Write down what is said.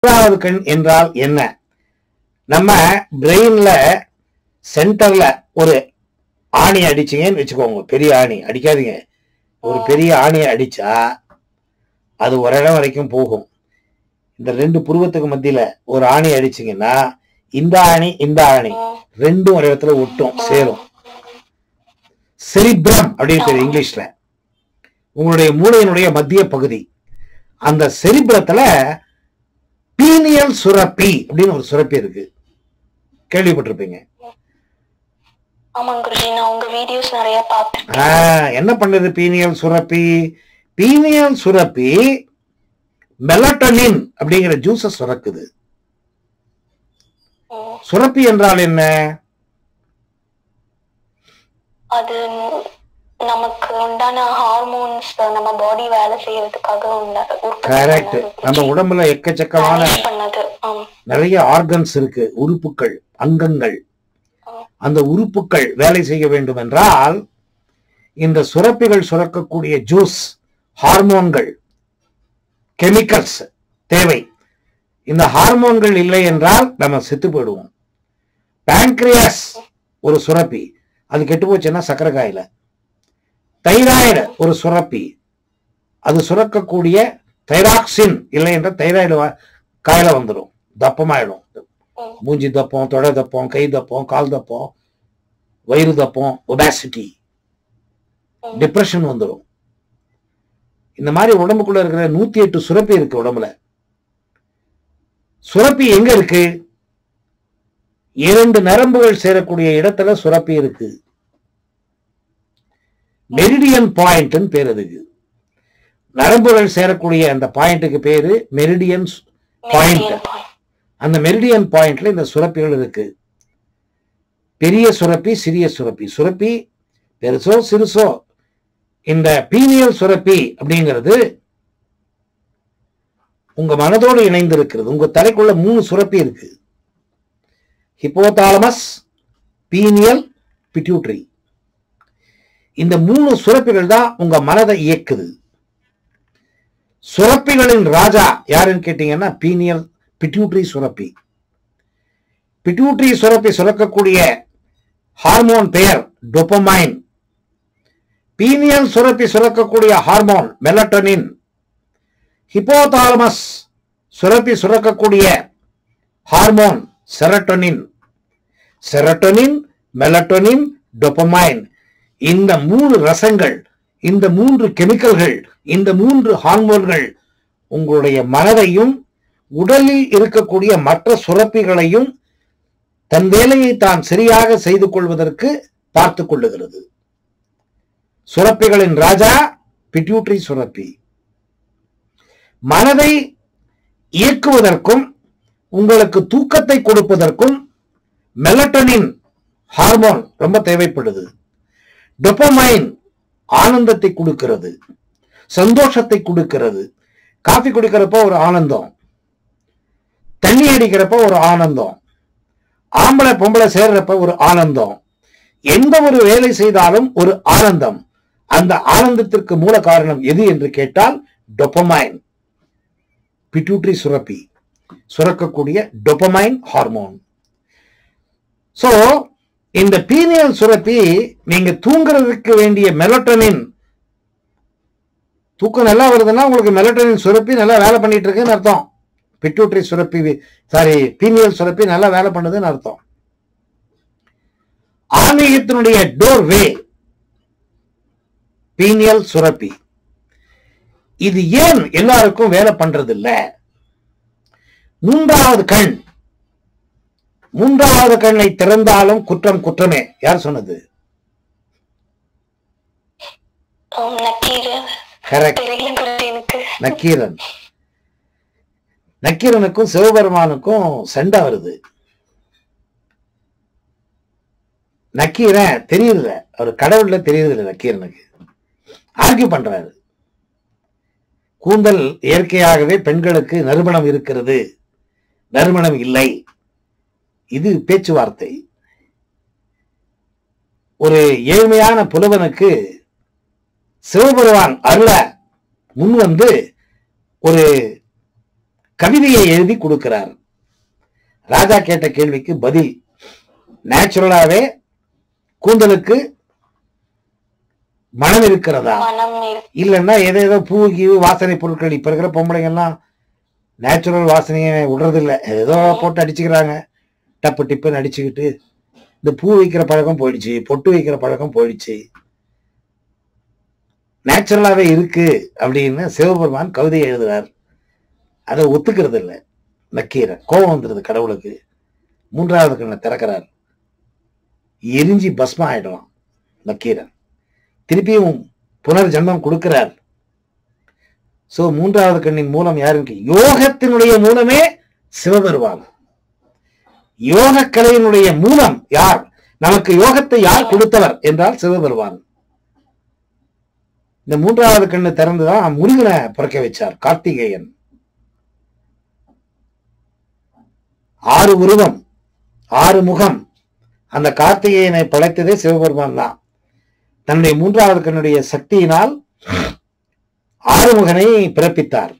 மூன்றாவது கண் என்றால் என்ன? நம்ம பிரெயின்ல சென்டர்ல ஒரு ஆணி அடிச்சீங்கன்னு வச்சுக்கோங்க. பெரிய ஆணி அடிக்காதீங்க. ஒரு பெரிய ஆணியை அடிச்சா அது ஒரு இடம் வரைக்கும் போகும். இந்த ரெண்டு புருவத்துக்கு மத்தியில ஒரு ஆணி அடிச்சீங்கன்னா இந்த ஆணி ரெண்டும் ஒரு இடத்துல ஒட்டும், சேரும். செரிப்ரம் அப்படின்னு பேரு இங்கிலீஷ்ல. உங்களுடைய மூளையினுடைய மத்திய பகுதி. அந்த செரிப்ரத்துல பீனியல் சுரப்பி அப்படின்னு ஒரு சுரப்பி இருக்கு, கேள்விப்பட்டிருப்பீங்க. என்ன பண்ணுது பீனியல் சுரப்பி? பீனியல் சுரப்பி மெலட்டோனின் அப்படிங்கிற ஜூஸ சுரக்குது. சுரப்பி என்றால் என்ன? அது நமக்கு உண்டான ஹார்மோன்ஸ் நம்ம பாடி வேலை செய்யறதுக்காக கரெக்ட். நம்ம உடம்புல எக்கச்சக்கமான நிறைய ஆர்கன்ஸ் இருக்கு, உறுப்புகள், அங்கங்கள். அந்த உறுப்புகள் வேலை செய்ய வேண்டும் என்றால் இந்த சுரப்பிகள் சுரக்கக்கூடிய ஜூஸ், ஹார்மோன்கள், கெமிக்கல்ஸ் தேவை. இந்த ஹார்மோன்கள் இல்லை என்றால் நம்ம செத்து போயிடுவோம். பான்கிரியாஸ் ஒரு சுரப்பி, அது கெட்டு போச்சுன்னா சக்கரை காயில. தைராய்டு ஒரு சுரப்பி, அது சுரக்கக்கூடிய தைராக்சின் இல்லை என்ற தைராய்டு காயில வந்துடும், தப்பமாயிடும். மூஞ்சி தப்பம், தொடை தப்பம், கை தப்பம், கால் தப்பம், வயிறு தப்பம், ஒபாசிட்டி, டிப்ரெஷன் வந்துடும். இந்த மாதிரி உடம்புக்குள்ள இருக்கிற 108 சுரப்பி இருக்கு உடம்புல. சுரப்பி எங்க இருக்கு? 2 நரம்புகள் சேரக்கூடிய இடத்துல சுரப்பி இருக்கு. மெரிடியன் பாயிண்ட் பேர் அதுக்கு. நரம்புகள் சேரக்கூடிய அந்த பாயிண்ட்டுக்கு பேரு மெரிடியன் பாயிண்ட். அந்த மெரிடியன் பாயிண்ட்ல இந்த சுரப்பிகள் இருக்கு. பெரிய சுரப்பி, சிறிய சுரப்பி. சுரப்பி பெருசோ சிறுசோ, இந்த பீனியல் சுரப்பி அப்படிங்கிறது உங்க மனதோடு இணைந்து இருக்கிறது. உங்க தலைக்குள்ள 3 சுரப்பி இருக்கு. ஹிப்போதாலமஸ், பீனியல், பிட்யூட்டரி. இந்த 3 சுரப்பிகள் தான் உங்க மனதை இயக்குது. சுரப்பிகளின் ராஜா யாருன்னு கேட்டீங்கன்னா பீனியல் பிட்யூட்டரி சுரப்பி. பிட்யூட்டரி சுரப்பி சுரக்கக்கூடிய ஹார்மோன் பெயர் டோபமைன். பீனியல் சுரப்பி சுரக்கக்கூடிய ஹார்மோன் மெலட்டோனின். ஹிப்போதாலமஸ் சுரப்பி சுரக்கக்கூடிய hormone serotonin. Serotonin, melatonin, dopamine. இந்த 3 ரசங்கள், இந்த 3 கெமிக்கல்கள், இந்த 3 ஹார்மோன்கள் உங்களுடைய மனதையும் உடலில் இருக்கக்கூடிய மற்ற சுரப்பிகளையும் தன் வேலையை தான் சரியாக செய்து கொள்வதற்கு பார்த்துக் கொள்ளுகிறது. சுரப்பிகளின் ராஜா பிட்யூட்டரி சுரப்பி. மனதை இயக்குவதற்கும் உங்களுக்கு தூக்கத்தை கொடுப்பதற்கும் மெலட்டோனின் ஹார்மோன் ரொம்ப தேவைப்படுது. டோபமைன் ஆனந்தத்தை கொடுக்கிறது, சந்தோஷத்தை கொடுக்கிறது. காஃபி குடிக்கிறப்ப ஒரு ஆனந்தம், தண்ணி அடிக்கிறப்ப ஒரு ஆனந்தம், ஆம்பளை பொம்பளை சேர்றப்ப ஒரு ஆனந்தம். எந்த ஒரு வேலை செய்தாலும் ஒரு ஆனந்தம். அந்த ஆனந்தத்திற்கு மூல காரணம் எது என்று கேட்டால் டோபமைன். பிட்யூட்டரி சுரப்பி சுரக்கக்கூடிய டோபமைன் ஹார்மோன். சோ இந்த பீனியல் சுரப்பி நீங்க தூங்குறதுக்கு வேண்டிய மெலட்டோனின், தூக்கம் நல்லா வருதுன்னா உங்களுக்கு மெலட்டோனின் சுரப்பி நல்லா வேலை பண்ணிட்டு இருக்குன்னு அர்த்தம். பிட்யூட்டரி சுரப்பி, பீனியல் சுரப்பி நல்லா வேலை பண்ணுதுன்னு அர்த்தம். ஆன்மீகத்தினுடைய டோர்வே பீனியல் சுரப்பி. இது ஏன் எல்லாருக்கும் வேலை பண்றது இல்ல? மூன்றாவது கண், மூன்றாவது கண்ணை திறந்தாலும் குற்றம் குற்றமே. யார் சொன்னது? நக்கீரன். நக்கீரனுக்கும் சிவபெருமானுக்கும் சண்டை வருது. நக்கீரன் தெரியுதுல, அவர் கடவுள்ல தெரியுதுல. நக்கீரனுக்கு ஆர்கியூ பண்றாரு. கூந்தல் இயற்கையாகவே பெண்களுக்கு நறுமணம் இருக்கிறது, நறுமணம் இல்லை. இது பேச்சுவார்த்தை. ஒரு ஏழ்மையான புலவனுக்கு சிவபெருமான் அருள முன் வந்து ஒரு கவிதையை எழுதி கொடுக்கிறார். ராஜா கேட்ட கேள்விக்கு பதில், நேச்சுரலாவே கூந்தலுக்கு மனம் இருக்கிறதா, இல்லைன்னா ஏதோ பூ கீவு வாசனை பொருட்கள். இப்ப இருக்கிற பொம்பளைங்க எல்லாம் நேச்சுரல் வாசனையை விடுறதில்லை, ஏதோ போட்டு அடிச்சுக்கிறாங்க, டப்பு டிப்புன்னு அடிச்சுக்கிட்டு. இந்த பூ வைக்கிற பழக்கம் போயிடுச்சு, பொட்டு வைக்கிற பழக்கம் போயிடுச்சு, நேச்சுரலாவே இருக்கு அப்படின்னு சிவபெருமான் கவிதை எழுதுறார். அதை ஒத்துக்கிறது இல்லை நக்கீரன். கோபம் வந்துருது கடவுளுக்கு. மூன்றாவது கண்ணை திறக்கிறார், எரிஞ்சி பஸ்மா ஆயிடலாம் நக்கீரன். திருப்பியும் புனர் ஜன்மம் கொடுக்கிறார். சோ மூன்றாவது கண்ணின் மூலம் யாருக்கு? யோகத்தினுடைய மூலமே சிவபெருமான். யோக கலையினுடைய மூலம் யார்? நமக்கு யோகத்தை யார் கொடுத்தவர் என்றால் சிவபெருமான். இந்த மூன்றாவது கண்ணு திறந்துதான் முருகனை பிறக்க வச்சார் கார்த்திகேயன். 6 உருவம் 6 முகம். அந்த கார்த்திகேயனை படைத்ததே சிவபெருமான் தான். தன்னுடைய மூன்றாவது கண்ணுடைய சக்தியினால் ஆறுமுகனை பிறப்பித்தார்.